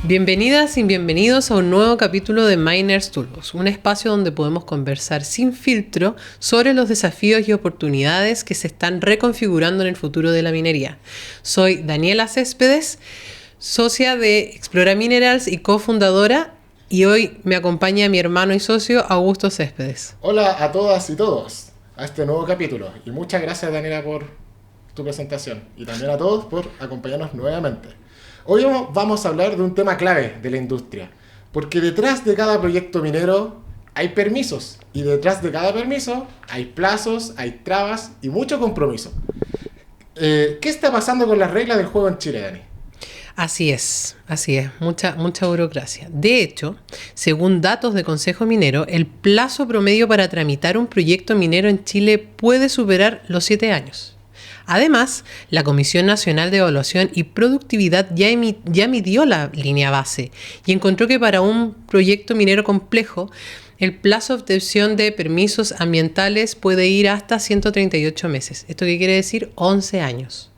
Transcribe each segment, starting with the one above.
Bienvenidas y bienvenidos a un nuevo capítulo de Miners Toolbox, un espacio donde podemos conversar sin filtro sobre los desafíos y oportunidades que se están reconfigurando en el futuro de la minería. Soy Daniela Céspedes, socia de Explora Minerals y cofundadora, y hoy me acompaña mi hermano y socio Augusto Céspedes. Hola a todas y todos a este nuevo capítulo y muchas gracias, Daniela, por tu presentación y también a todos por acompañarnos nuevamente. Hoy vamos a hablar de un tema clave de la industria, porque detrás de cada proyecto minero hay permisos y detrás de cada permiso hay plazos, hay trabas y mucho compromiso. ¿Qué está pasando con las reglas del juego en Chile, Dani? Así es, mucha burocracia. De hecho, según datos de Consejo Minero, el plazo promedio para tramitar un proyecto minero en Chile puede superar los 7 años. Además, la Comisión Nacional de Evaluación y Productividad ya midió la línea base y encontró que para un proyecto minero complejo, el plazo de obtención de permisos ambientales puede ir hasta 138 meses. ¿Esto qué quiere decir? 11 años.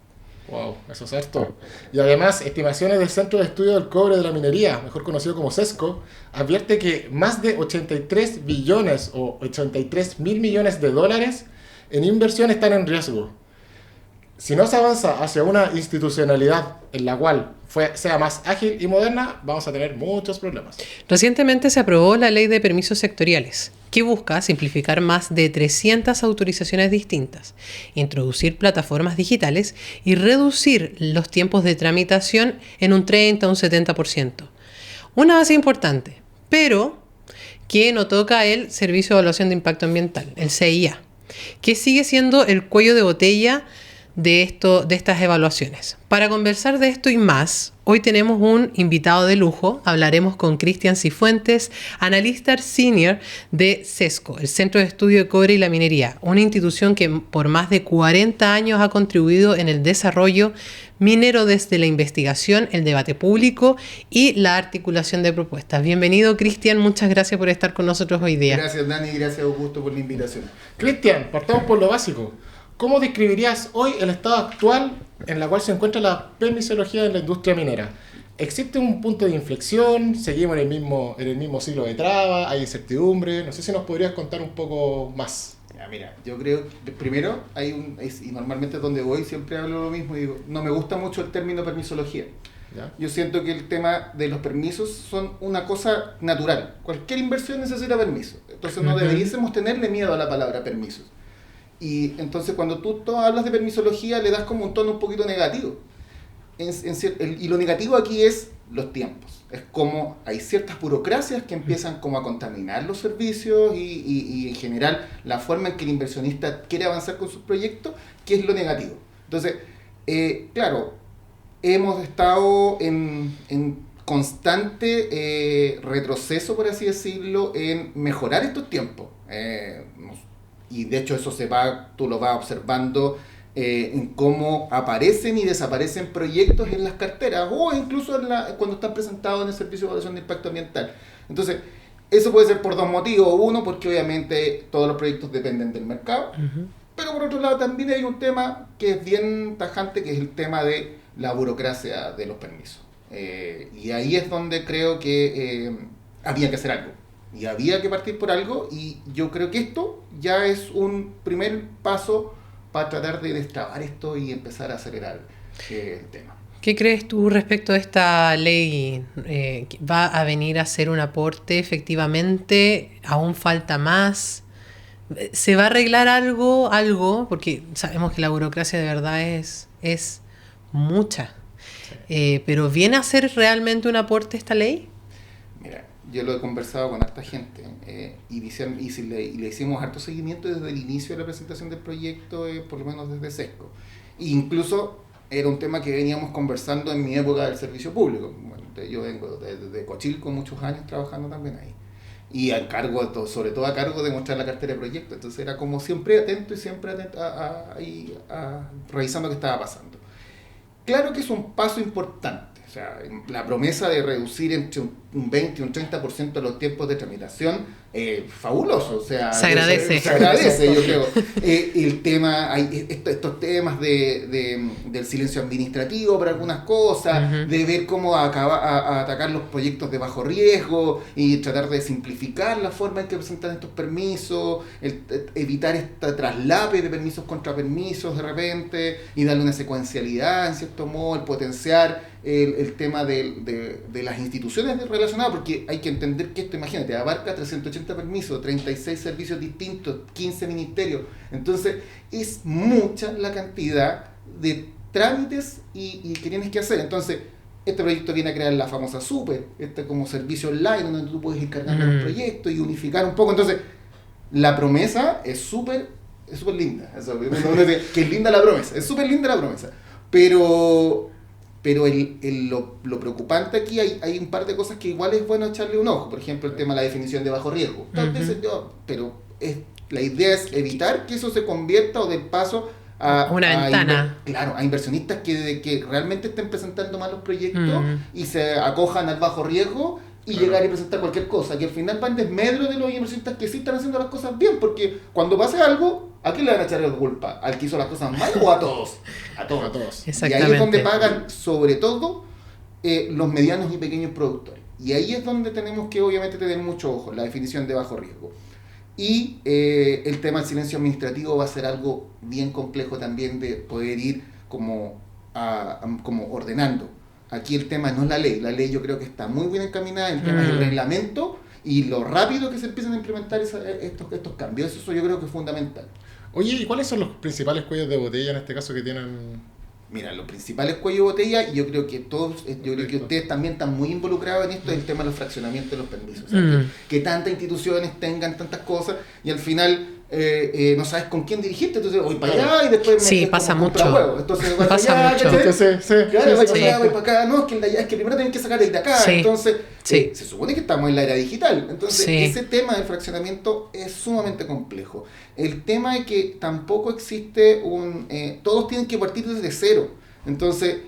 Wow, eso es harto. Y además, estimaciones del Centro de Estudio del Cobre de la Minería, mejor conocido como CESCO, advierte que más de 83 billones o 83 mil millones de dólares en inversión están en riesgo. Si no se avanza hacia una institucionalidad en la cual sea más ágil y moderna, vamos a tener muchos problemas. Recientemente se aprobó la Ley de Permisos Sectoriales, que busca simplificar más de 300 autorizaciones distintas, introducir plataformas digitales y reducir los tiempos de tramitación en un 30 o un 70%. Una base importante, pero que no toca el Servicio de Evaluación de Impacto Ambiental, el CIA, que sigue siendo el cuello de botella de estas evaluaciones. Para conversar de esto y más, hoy tenemos un invitado de lujo. Hablaremos con Cristian Cifuentes, analista senior de CESCO, el Centro de Estudio de Cobre y la Minería, una institución que por más de 40 años ha contribuido en el desarrollo minero desde la investigación, el debate público y la articulación de propuestas. Bienvenido, Cristian, muchas gracias por estar con nosotros hoy día. Gracias, Dani, y gracias, Augusto, por la invitación. Cristian, partamos por lo básico. ¿Cómo describirías hoy el estado actual en el cual se encuentra la permisología de la industria minera? ¿Existe un punto de inflexión? ¿Seguimos en el mismo siglo de traba? ¿Hay incertidumbre? No sé si nos podrías contar un poco más. Ya, mira, yo creo que primero y normalmente donde voy siempre hablo lo mismo y digo, no me gusta mucho el término permisología. ¿Ya? Yo siento que el tema de los permisos son una cosa natural. Cualquier inversión necesita permiso. Entonces no deberíamos tenerle miedo a la palabra permisos. Y entonces cuando tú hablas de permisología le das como un tono un poquito negativo. Y lo negativo aquí es los tiempos. Es como hay ciertas burocracias que empiezan como a contaminar los servicios y en general la forma en que el inversionista quiere avanzar con sus proyectos, que es lo negativo. Entonces, claro, hemos estado en constante retroceso, por así decirlo, en mejorar estos tiempos. Y de hecho eso tú lo vas observando en cómo aparecen y desaparecen proyectos en las carteras o incluso cuando están presentados en el Servicio de Evaluación de Impacto Ambiental. Entonces, eso puede ser por dos motivos. Uno, porque obviamente todos los proyectos dependen del mercado, pero por otro lado también hay un tema que es bien tajante, que es el tema de la burocracia de los permisos. Y ahí es donde creo que había que hacer algo. Y había que partir por algo, y yo creo que esto ya es un primer paso para tratar de destrabar esto y empezar a acelerar el tema. ¿Qué crees tú respecto a esta ley? ¿Va a venir a ser un aporte efectivamente? ¿Aún falta más? ¿Se va a arreglar algo? Porque sabemos que la burocracia de verdad es mucha. Sí. ¿Pero viene a ser realmente un aporte esta ley? Mira, yo lo he conversado con harta gente y le hicimos harto seguimiento desde el inicio de la presentación del proyecto, por lo menos desde CESCO. E incluso era un tema que veníamos conversando en mi época del servicio público. Bueno, yo vengo de Cochilco, muchos años trabajando también ahí. Y sobre todo a cargo de mostrar la cartera de proyectos. Entonces era como siempre atento a revisando qué estaba pasando. Claro que es un paso importante. O sea, la promesa de reducir entre un 20 y un 30% los tiempos de tramitación fabuloso, o sea, Se agradece. Se agradece, yo creo. El tema, estos temas del silencio administrativo para algunas cosas, de ver cómo a atacar los proyectos de bajo riesgo y tratar de simplificar la forma en que presentan estos permisos, evitar esta traslape de permisos contra permisos de repente y darle una secuencialidad en cierto modo, el potenciar el tema de las instituciones relacionadas, porque hay que entender que esto, imagínate, abarca 380 permisos, 36 servicios distintos, 15 ministerios, entonces es mucha la cantidad de trámites y que tienes que hacer. Entonces este proyecto viene a crear la famosa Super, como servicio online donde tú puedes ir cargando los proyectos y unificar un poco. Entonces la promesa es súper linda, que es linda la promesa, es súper linda la promesa, pero lo preocupante aquí hay un par de cosas que igual es bueno echarle un ojo. Por ejemplo, el tema de la definición de bajo riesgo. Pero la idea es evitar que eso se convierta o del paso a una ventana. A inversionistas que realmente estén presentando mal los proyectos y se acojan al bajo riesgo y llegar y presentar cualquier cosa, que al final va en desmedro de los inversionistas que sí están haciendo las cosas bien, porque cuando pase algo, ¿a quién le van a echar la culpa? ¿Al que hizo las cosas mal o a todos? A todos. Y ahí es donde pagan, sobre todo, los medianos y pequeños productores. Y ahí es donde tenemos que, obviamente, tener mucho ojo, la definición de bajo riesgo. Y el tema del silencio administrativo va a ser algo bien complejo también de poder ir como ordenando. Aquí el tema no es la ley yo creo que está muy bien encaminada, el tema es el reglamento y lo rápido que se empiezan a implementar estos cambios, eso yo creo que es fundamental. Oye, ¿y cuáles son los principales cuellos de botella en este caso que tienen? Mira, los principales cuellos de botella, y yo creo que que ustedes también están muy involucrados en esto, es el tema de los fraccionamientos de los permisos. O sea, que tantas instituciones tengan tantas cosas y al final no sabes con quién dirigirte, entonces voy para allá y después pasa mucho. Entonces voy para allá, voy para acá, no, es que el de allá, es que primero tienen que sacar el de acá, entonces se supone que estamos en la era digital, entonces ese tema del fraccionamiento es sumamente complejo. El tema es que tampoco existe todos tienen que partir desde cero, entonces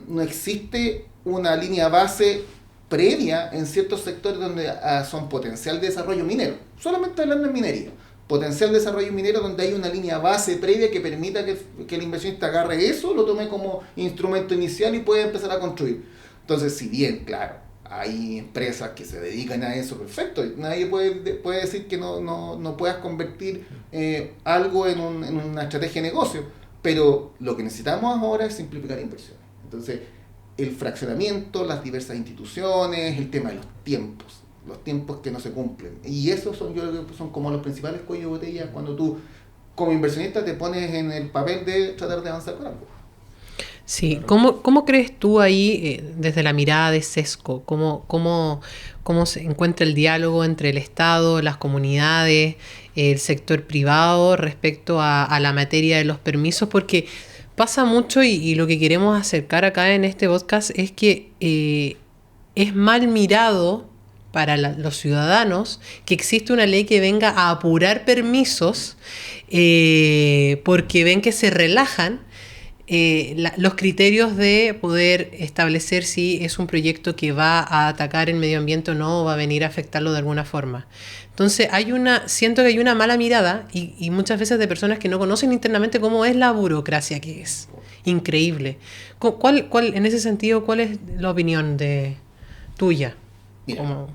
no existe una línea base previa en ciertos sectores donde son potencial de desarrollo minero, solamente hablando de minería. Potencial de desarrollo minero donde hay una línea base previa que permita que el inversionista agarre eso, lo tome como instrumento inicial y pueda empezar a construir. Entonces, si bien, claro, hay empresas que se dedican a eso, perfecto, nadie puede decir que no puedas convertir algo en una estrategia de negocio, pero lo que necesitamos ahora es simplificar inversiones. Entonces, el fraccionamiento, las diversas instituciones, el tema de los tiempos que no se cumplen. Y esos yo creo que son como los principales cuellos de botella cuando tú, como inversionista, te pones en el papel de tratar de avanzar con algo. Sí, ¿cómo crees tú ahí, desde la mirada de Sesco, cómo se encuentra el diálogo entre el Estado, las comunidades, el sector privado respecto a la materia de los permisos? Porque pasa mucho y lo que queremos acercar acá en este podcast es que es mal mirado para los ciudadanos que existe una ley que venga a apurar permisos porque ven que se relajan los criterios de poder establecer si es un proyecto que va a atacar el medio ambiente o no, o va a venir a afectarlo de alguna forma. Entonces siento que hay una mala mirada y muchas veces de personas que no conocen internamente cómo es la burocracia, que es increíble. ¿Cuál en ese sentido, cuál es la opinión tuya? Mira,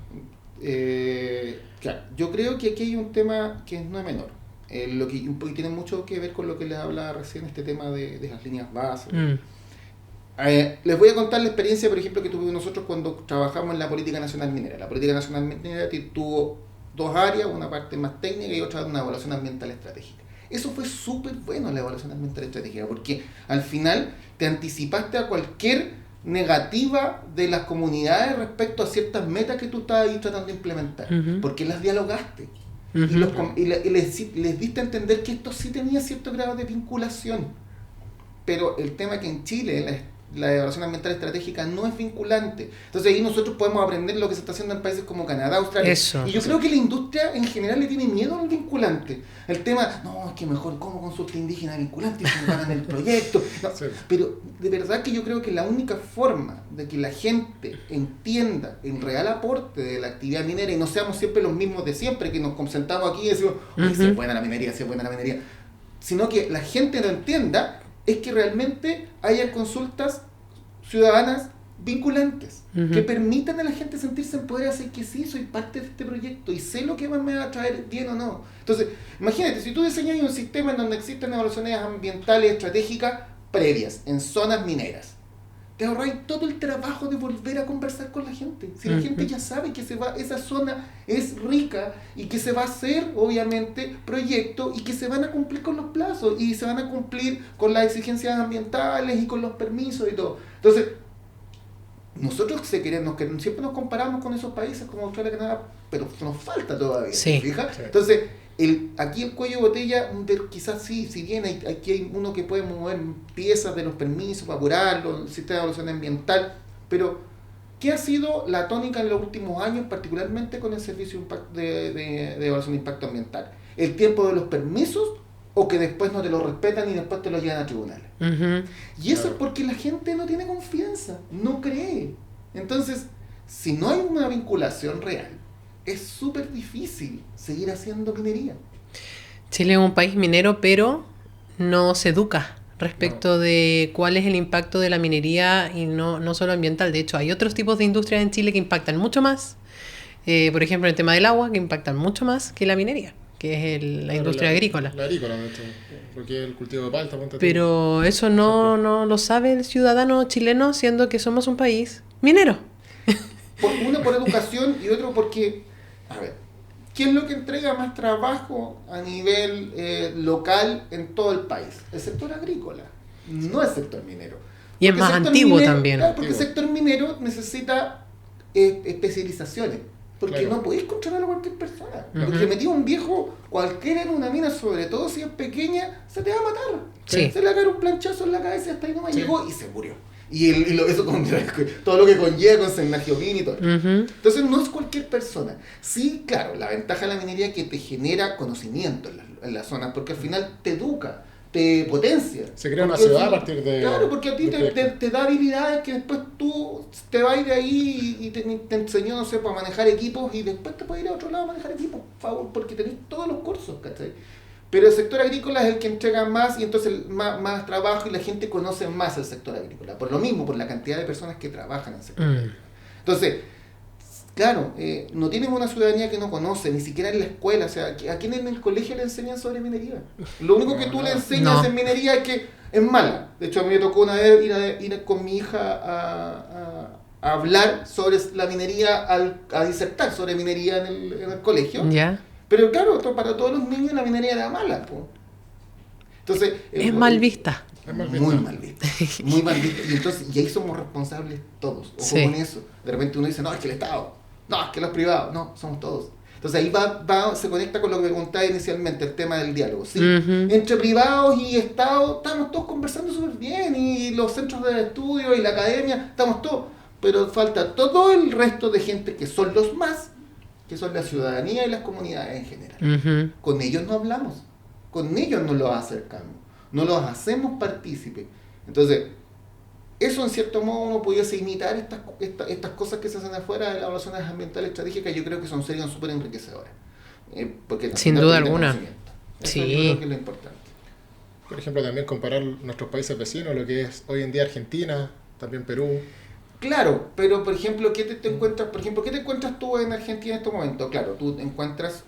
claro, yo creo que aquí hay un tema que no es menor. Lo que tiene mucho que ver con lo que les hablaba recién, este tema de las líneas bases. Les voy a contar la experiencia, por ejemplo, que tuvimos nosotros cuando trabajamos en la Política Nacional Minera. La Política Nacional Minera tuvo dos áreas, una parte más técnica y otra una evaluación ambiental estratégica. Eso fue súper bueno, la evaluación ambiental estratégica, porque al final te anticipaste a cualquier negativa de las comunidades respecto a ciertas metas que tú estabas ahí tratando de implementar, porque las dialogaste. Y les diste a entender que esto sí tenía cierto grado de vinculación. Pero el tema que en Chile, la evaluación ambiental estratégica no es vinculante. Entonces ahí nosotros podemos aprender lo que se está haciendo en países como Canadá, Australia. Eso. Y yo creo que la industria en general le tiene miedo al vinculante. El tema, no, es que mejor como consulta indígena vinculante y se ganan el proyecto. No, Sí. pero de verdad que yo creo que la única forma de que la gente entienda el real aporte de la actividad minera y no seamos siempre los mismos de siempre, que nos concentramos aquí y decimos, uy, si es buena la minería, si es buena la minería, sino que la gente lo entienda, es que realmente haya consultas ciudadanas vinculantes, que permitan a la gente sentirse en poder, hacer que sí, soy parte de este proyecto y sé lo que me va a traer bien o no. Entonces, imagínate, si tú diseñas un sistema en donde existen evaluaciones ambientales estratégicas previas en zonas mineras, te ahorráis todo el trabajo de volver a conversar con la gente. Si la gente ya sabe que esa zona es rica y que se va a hacer, obviamente, proyecto y que se van a cumplir con los plazos y se van a cumplir con las exigencias ambientales y con los permisos y todo. Entonces, nosotros siempre nos comparamos con esos países como Australia, Canadá, pero nos falta todavía, Sí. ¿fijas? Sí. Entonces, aquí el cuello de botella, quizás sí, si bien aquí hay uno que puede mover piezas de los permisos para apurarlo, el sistema de evaluación ambiental, pero ¿qué ha sido la tónica en los últimos años, particularmente con el servicio de evaluación de impacto ambiental? ¿El tiempo de los permisos o que después no te lo respetan y después te lo llevan a tribunales? Y eso es porque la gente no tiene confianza, no cree. Entonces, si no hay una vinculación real, es súper difícil seguir haciendo minería. Chile es un país minero, pero no se educa respecto de cuál es el impacto de la minería y no solo ambiental. De hecho, hay otros tipos de industrias en Chile que impactan mucho más. Por ejemplo, el tema del agua, que impactan mucho más que la minería, que es la industria agrícola. La agrícola, de hecho, porque es el cultivo de palta. ponte tú. Pero eso no lo sabe el ciudadano chileno, siendo que somos un país minero. Uno por educación y otro porque, a ver, ¿qué es lo que entrega más trabajo a nivel local en todo el país? El sector agrícola, no el sector minero. Y es Porque más el sector antiguo minero- también. Claro, porque el sector minero necesita especializaciones. Porque Claro. no podéis controlar a cualquier persona. Ujú. Porque metido un viejo cualquiera en una mina, sobre todo si es pequeña, se te va a matar. Sí. Se le va a caer un planchazo en la cabeza y hasta ahí nomás Sí. llegó y se murió. Eso con todo lo que conlleva con Sennagiomín y todo. Entonces no es cualquier persona. Sí, claro, la ventaja de la minería es que te genera conocimiento en las zonas, porque al final te educa, te potencia. Se crea una Porque ciudad al a final- partir de... Claro, porque a ti de proyectos. te da habilidades que después tú te vas de ahí y te enseñó, no sé, para manejar equipos y después te puedes ir a otro lado a manejar equipos, por favor, porque tenés todos los cursos, ¿cachai? Pero el sector agrícola es el que entrega más y entonces más trabajo y la gente conoce más el sector agrícola. Por lo mismo, por la cantidad de personas que trabajan en el sector agrícola. Entonces, claro, no tienen una ciudadanía que no conoce, ni siquiera en la escuela. O sea, ¿a quién en el colegio le enseñan sobre minería? Lo único que tú le enseñas No. en minería es que es mala. De hecho, a mí me tocó una vez ir con mi hija a hablar sobre la minería, a disertar sobre minería en el colegio. ¿Ya? Pero claro, para todos los niños la minería era mala, po. Entonces, Es mal vista. Es mal muy visto. mal vista. Muy mal vista. Y ahí somos responsables todos. Ojo Sí. con eso. De repente uno dice, no, es que el Estado. No, es que los privados. No, somos todos. Entonces ahí se conecta con lo que preguntaba inicialmente, el tema del diálogo. ¿Sí? Ujú. Entre privados y Estado estamos todos conversando súper bien. Y los centros de estudio y la academia, estamos todos. Pero falta todo el resto de gente que son los más, que son la ciudadanía y las comunidades en general. Ujú. Con ellos no hablamos, con ellos no los acercamos, no los hacemos partícipes. Entonces, eso en cierto modo uno pudiese imitar estas cosas que se hacen afuera de las evaluaciones ambientales estratégicas. Yo creo que serían súper enriquecedoras. Porque al Sin final duda te brindan alguna. conocimiento. Eso Sí. yo creo que es lo importante. Por ejemplo, también comparar nuestros países vecinos, lo que es hoy en día Argentina, también Perú. Claro, pero por ejemplo, ¿qué te encuentras? Por ejemplo, ¿qué te encuentras tú en Argentina en este momento? Claro, tú encuentras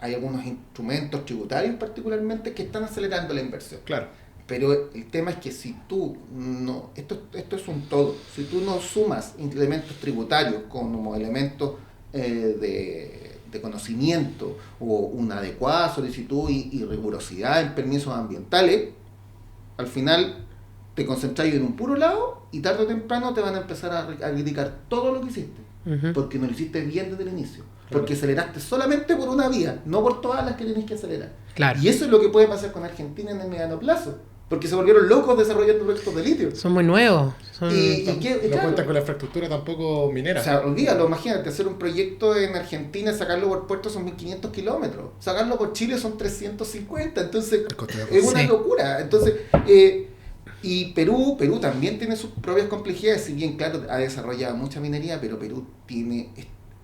hay algunos instrumentos tributarios particularmente que están acelerando la inversión. Claro. Pero el tema es que si tú no, esto es un todo, si tú no sumas elementos tributarios como elementos de conocimiento o una adecuada solicitud y rigurosidad en permisos ambientales, al final te concentras en un puro lado y tarde o temprano te van a empezar a criticar todo lo que hiciste, Ujú. porque no lo hiciste bien desde el inicio, Claro. porque aceleraste solamente por una vía, no por todas las que tenés que acelerar. Claro. Y eso es lo que puede pasar con Argentina en el mediano plazo. porque se volvieron locos desarrollando proyectos de litio. Son muy nuevos. No Claro, cuentan con la infraestructura tampoco minera. o sea, olvídalo, imagínate, hacer un proyecto en Argentina, sacarlo por puerto son 1500 kilómetros, sacarlo por Chile son 350, entonces El costo de es una Sí. locura. Entonces, y Perú también tiene sus propias complejidades, si bien, claro, ha desarrollado mucha minería, pero Perú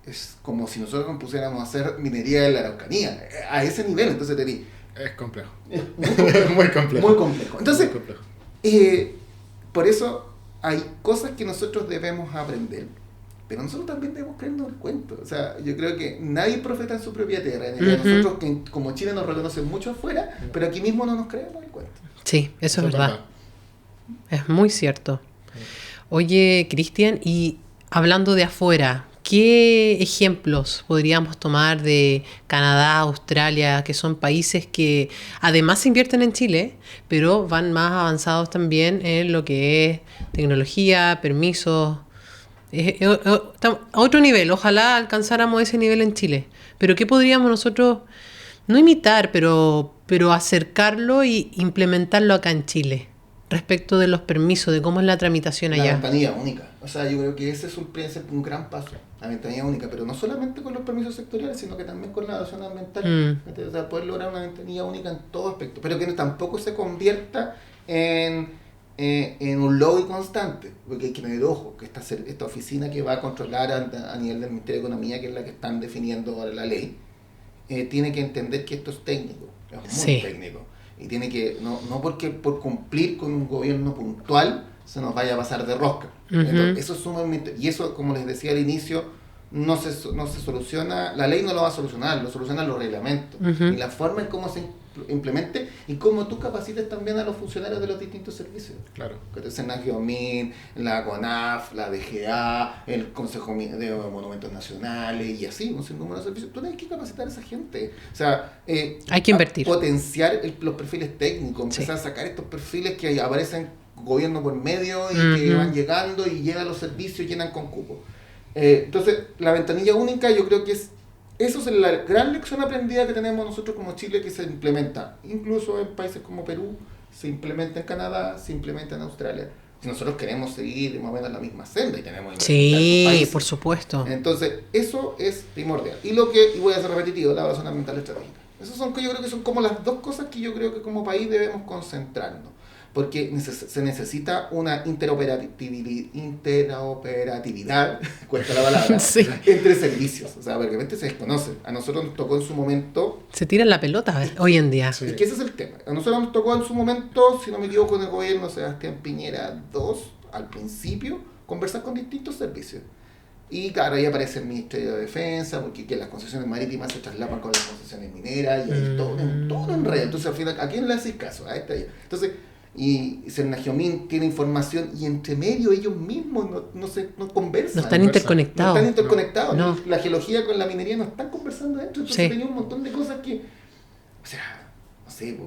es como si nosotros nos pusiéramos a hacer minería en la Araucanía, a ese nivel, entonces te digo, Es complejo. es Muy complejo. muy complejo. Entonces, Muy complejo. por eso hay cosas que nosotros debemos aprender, pero nosotros también debemos creernos el cuento. O sea, yo creo que nadie es profeta en su propia tierra. Nosotros, que como Chile, nos reconocen mucho afuera, pero aquí mismo no nos creemos el cuento. Sí, eso es verdad. Es muy cierto. Oye, Cristian, y hablando de afuera, ¿qué ejemplos podríamos tomar de Canadá, Australia, que son países que además invierten en Chile, pero van más avanzados también en lo que es tecnología, permisos? A otro nivel, ojalá alcanzáramos ese nivel en Chile. Pero ¿qué podríamos nosotros, no imitar, pero acercarlo y implementarlo acá en Chile? Respecto de los permisos, de cómo es la tramitación La allá. ventanilla única. O sea, yo creo que ese es un gran paso, la ventanilla única, pero no solamente con los permisos sectoriales, sino que también con la adopción ambiental. O sea, poder lograr una ventanilla única en todo aspecto, pero que tampoco se convierta en un lobby constante, porque hay que tener ojo, que esta oficina que va a controlar a nivel del Ministerio de Economía, que es la que están definiendo ahora la ley, tiene que entender que esto es técnico, es muy Sí. técnico. Y tiene que, no porque por cumplir con un gobierno puntual se nos vaya a pasar de rosca. Entonces, eso es sumamente, y eso, como les decía al inicio, no se soluciona, la ley no lo va a solucionar, lo solucionan los reglamentos. Y la forma en cómo se implemente y cómo tú capacites también a los funcionarios de los distintos servicios. Claro. Que es el NAGIOMIN, la CONAF, la DGA, el Consejo de Monumentos Nacionales y así, un sinnúmero de servicios. Tú tienes que capacitar a esa gente. O sea, hay que invertir. Potenciar los perfiles técnicos, empezar a sacar estos perfiles que aparecen gobierno por medio y que van llegando y llegan los servicios, llenan con cupo. Entonces, la ventanilla única yo creo que eso es la gran lección aprendida que tenemos nosotros como Chile, que se implementa incluso en países como Perú, se implementa en Canadá, se implementa en Australia. Si nosotros queremos seguir más o menos la misma senda y tenemos sí, por supuesto. Entonces, eso es primordial. Y voy a ser repetitivo, la evaluación ambiental estratégica. Esas son, yo creo que son como las dos cosas que yo creo que como país debemos concentrarnos. Porque se necesita una interoperatividad, cuesta la palabra, Sí. entre servicios. O sea, porque realmente se desconoce. A nosotros nos tocó en su momento... Se tiran la pelota hoy en día. Sí. Es que ese es el tema. A nosotros nos tocó en su momento, si no me equivoco, en el gobierno Sebastián Piñera II, al principio, conversar con distintos servicios. Y claro, ahí aparece el Ministerio de Defensa, porque que las concesiones marítimas se traslapan con las concesiones mineras, y hay todo un enredo. Entonces, al final, ¿a quién le haces caso? A esta y a... Entonces, y Cernagiomín tiene información y entre medio ellos mismos no conversan. No están interconectados. No están interconectados. No. La geología con la minería no están conversando dentro. Entonces tenía un montón de cosas que, o sea, no sé,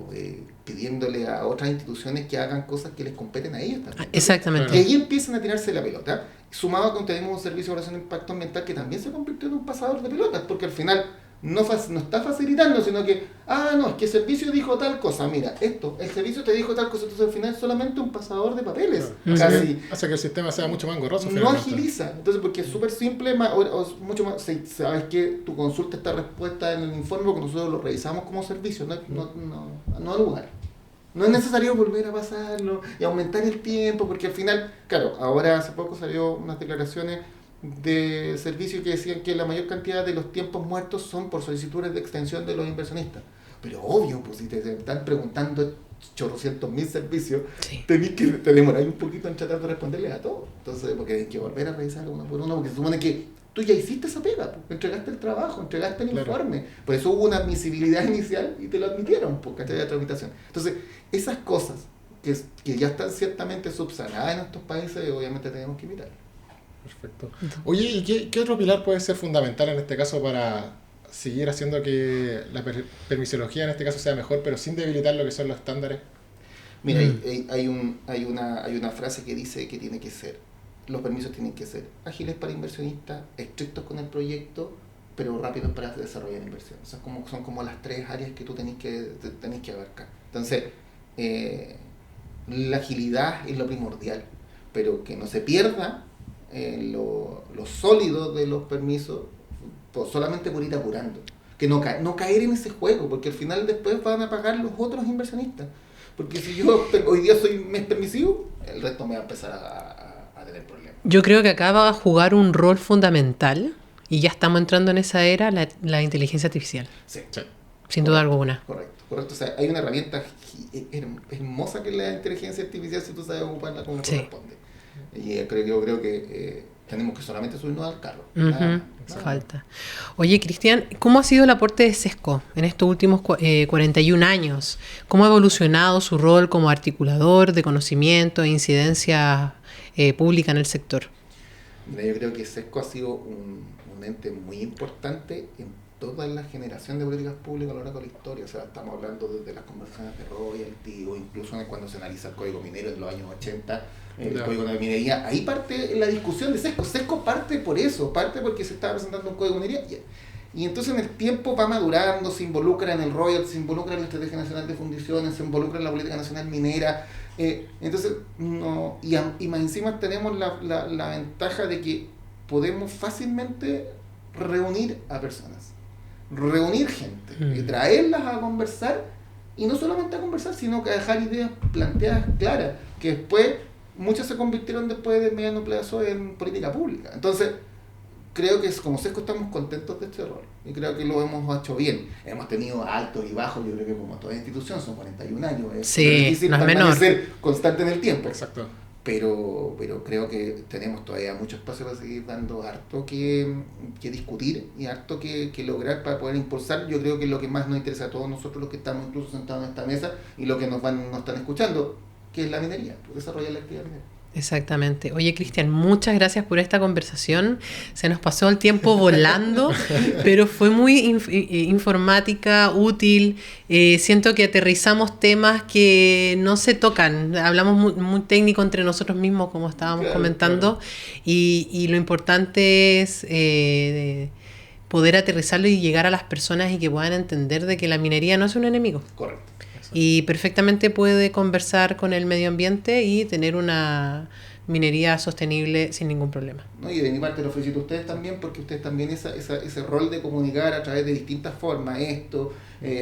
pidiéndole a otras instituciones que hagan cosas que les competen a ellos también. Exactamente. Y ahí empiezan a tirarse la pelota, sumado a que tenemos un servicio de evaluación de impacto ambiental que también se convirtió en un pasador de pelotas, porque al final no está facilitando, sino que, no, es que el servicio dijo tal cosa, mira, el servicio te dijo tal cosa, entonces al final es solamente un pasador de papeles. Claro. Casi Hace que el sistema sea mucho más engorroso. no finalmente. agiliza, entonces porque es súper simple, o mucho más, sabes que tu consulta está respuesta en el informe porque nosotros lo revisamos como servicio, no al lugar. No es necesario volver a pasarlo y aumentar el tiempo, porque al final, claro, ahora hace poco salió unas declaraciones de servicio que decían que la mayor cantidad de los tiempos muertos son por solicitudes de extensión de los inversionistas. Pero obvio, pues si te están preguntando 800.000 servicios, Sí. te demoráis un poquito en tratar de responderles a todos. Entonces, porque hay que volver a revisar uno por uno, porque se supone que tú ya hiciste esa pega, pues, entregaste el trabajo, entregaste el informe. Por eso hubo una admisibilidad inicial y te lo admitieron, pues, ¿cachai? La tramitación. Entonces, esas cosas que ya están ciertamente subsanadas en estos países, obviamente tenemos que imitar. Perfecto. Oye, ¿y qué otro pilar puede ser fundamental en este caso para seguir haciendo que la permisología en este caso sea mejor, pero sin debilitar lo que son los estándares? Mira, hay una frase que dice que tiene que ser, los permisos tienen que ser ágiles para inversionistas, estrictos con el proyecto, pero rápidos para desarrollar inversión. Son como las tres áreas que tú tenés que abarcar. Entonces, la agilidad es lo primordial, pero que no se pierda lo sólido de los permisos solamente por ir apurando. Que no caer en ese juego, porque al final después van a pagar los otros inversionistas. Porque si yo hoy día soy mes permisivo, el resto me va a empezar a tener problemas. Yo creo que acá va a jugar un rol fundamental, y ya estamos entrando en esa era, la inteligencia artificial. Sí. Sin duda alguna. Correcto. O sea, hay una herramienta hermosa que es la inteligencia artificial si tú sabes ocuparla como corresponde. Y yo creo que tenemos que solamente subirnos al carro. Falta. Oye, Cristian, ¿cómo ha sido el aporte de Sesco en estos últimos 41 años? ¿Cómo ha evolucionado su rol como articulador de conocimiento e incidencia pública en el sector? Mira, yo creo que Sesco ha sido un ente muy importante en toda la generación de políticas públicas a lo largo de la historia. O sea, estamos hablando desde las conversaciones de royalty o incluso cuando se analiza el Código Minero en los años 80, el Código de Minería. Ahí parte la discusión de Sesco. Sesco parte por eso, parte porque se estaba presentando un Código de Minería. Y entonces en el tiempo va madurando, se involucra en el royalty, se involucra en la Estrategia Nacional de Fundiciones, se involucra en la Política Nacional Minera. Entonces, y más encima tenemos la ventaja de que podemos fácilmente reunir a personas. Reunir gente y traerlas a conversar, y no solamente a conversar, sino que a dejar ideas planteadas claras, que después muchas se convirtieron después de mediano plazo en política pública. Entonces creo que como Sesco estamos contentos de este rol y creo que lo hemos hecho bien. Hemos tenido altos y bajos, yo creo que como toda institución, son 41 años, es difícil no es permanecer constante en el tiempo. Exacto. Pero creo que tenemos todavía mucho espacio para seguir dando harto que discutir y harto que lograr para poder impulsar. Yo creo que es lo que más nos interesa a todos nosotros los que estamos incluso sentados en esta mesa y los que nos están escuchando, que es la minería, desarrollar la actividad minera. Exactamente. Oye, Cristian, muchas gracias por esta conversación. Se nos pasó el tiempo volando, pero fue muy informática, útil. Siento que aterrizamos temas que no se tocan. Hablamos muy técnico entre nosotros mismos, como estábamos comentando, y lo importante es poder aterrizarlo y llegar a las personas y que puedan entender de que la minería no es un enemigo. Correcto. Y perfectamente puede conversar con el medio ambiente y tener una minería sostenible sin ningún problema. No, y de mi parte lo felicito a ustedes también, porque ustedes también ese rol de comunicar a través de distintas formas,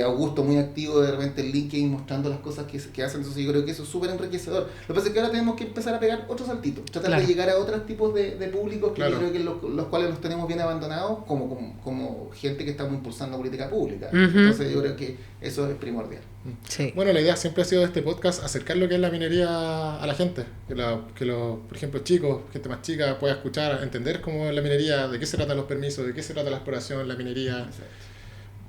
Augusto muy activo de repente en LinkedIn mostrando las cosas que hacen, entonces yo creo que eso es súper enriquecedor. Lo que pasa es que ahora tenemos que empezar a pegar otros saltitos, tratar de llegar a otros tipos de públicos que yo creo que los cuales los tenemos bien abandonados como gente que estamos impulsando política pública. Entonces yo creo que eso es primordial. Sí. Bueno, la idea siempre ha sido de este podcast acercar lo que es la minería a la gente, que por ejemplo, chicos, gente más chica pueda escuchar, entender cómo es la minería, de qué se tratan los permisos, de qué se trata la exploración, la minería. Exacto.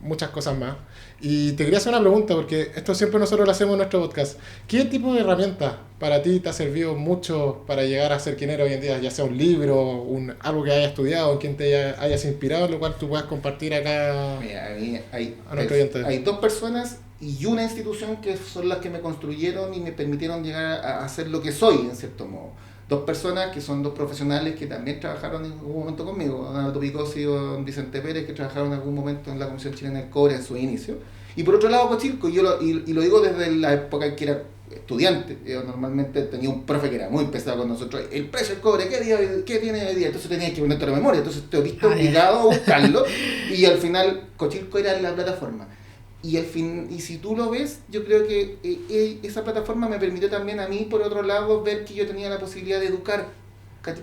Muchas cosas más. Y te quería hacer una pregunta, porque esto siempre nosotros lo hacemos en nuestro podcast. ¿Qué tipo de herramienta para ti te ha servido mucho para llegar a ser quien eres hoy en día? Ya sea un libro, algo que hayas estudiado, en quien te hayas inspirado, lo cual tú puedas compartir acá. Mira, a mí hay dos personas y una institución que son las que me construyeron y me permitieron llegar a ser lo que soy, en cierto modo. Dos personas que son dos profesionales que también trabajaron en algún momento conmigo, Donato Picosi y don Vicente Pérez, que trabajaron en algún momento en la Comisión Chilena del Cobre en su inicio. Y por otro lado, Cochilco, y lo digo desde la época en que era estudiante. Yo normalmente tenía un profe que era muy pesado con nosotros. El precio del cobre, ¿qué tiene hoy día? Entonces tenía que ponerte la memoria, entonces te he visto obligado a buscarlo, y al final Cochilco era la plataforma. Y si tú lo ves, yo creo que esa plataforma me permitió también a mí, por otro lado, ver que yo tenía la posibilidad de educar,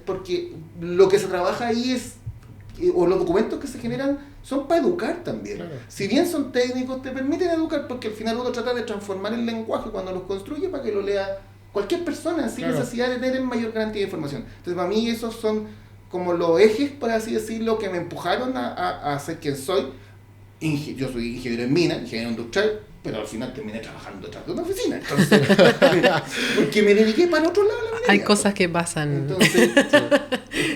porque lo que se trabaja ahí o los documentos que se generan son para educar también. Claro. Si bien son técnicos, te permiten educar, porque al final uno trata de transformar el lenguaje cuando los construye para que lo lea cualquier persona, sin necesidad de tener mayor cantidad de información. Entonces, para mí esos son como los ejes, por así decirlo, que me empujaron a ser quien soy. Yo soy ingeniero en mina, ingeniero industrial, pero al final terminé trabajando detrás de una oficina. Entonces, porque me dediqué para el otro lado de la minería. Hay cosas que pasan. Entonces,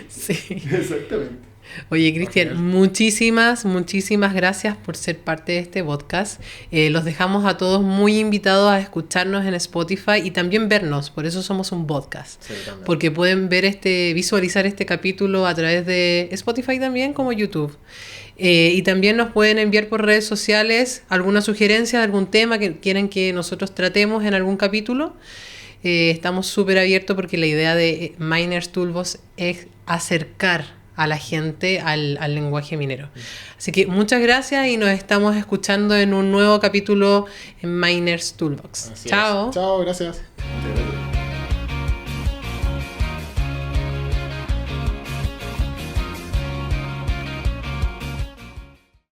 sí. Exactamente. Oye, Cristian, muchísimas gracias por ser parte de este podcast. Los dejamos a todos muy invitados a escucharnos en Spotify y también vernos, por eso somos un podcast. Sí, porque pueden ver visualizar este capítulo a través de Spotify también como YouTube. Y también nos pueden enviar por redes sociales alguna sugerencia de algún tema que quieren que nosotros tratemos en algún capítulo. estamos súper abiertos porque la idea de Miners Toolbox es acercar a la gente al lenguaje minero. Así que muchas gracias y nos estamos escuchando en un nuevo capítulo en Miners Toolbox. Así es. Chao. Chao, gracias.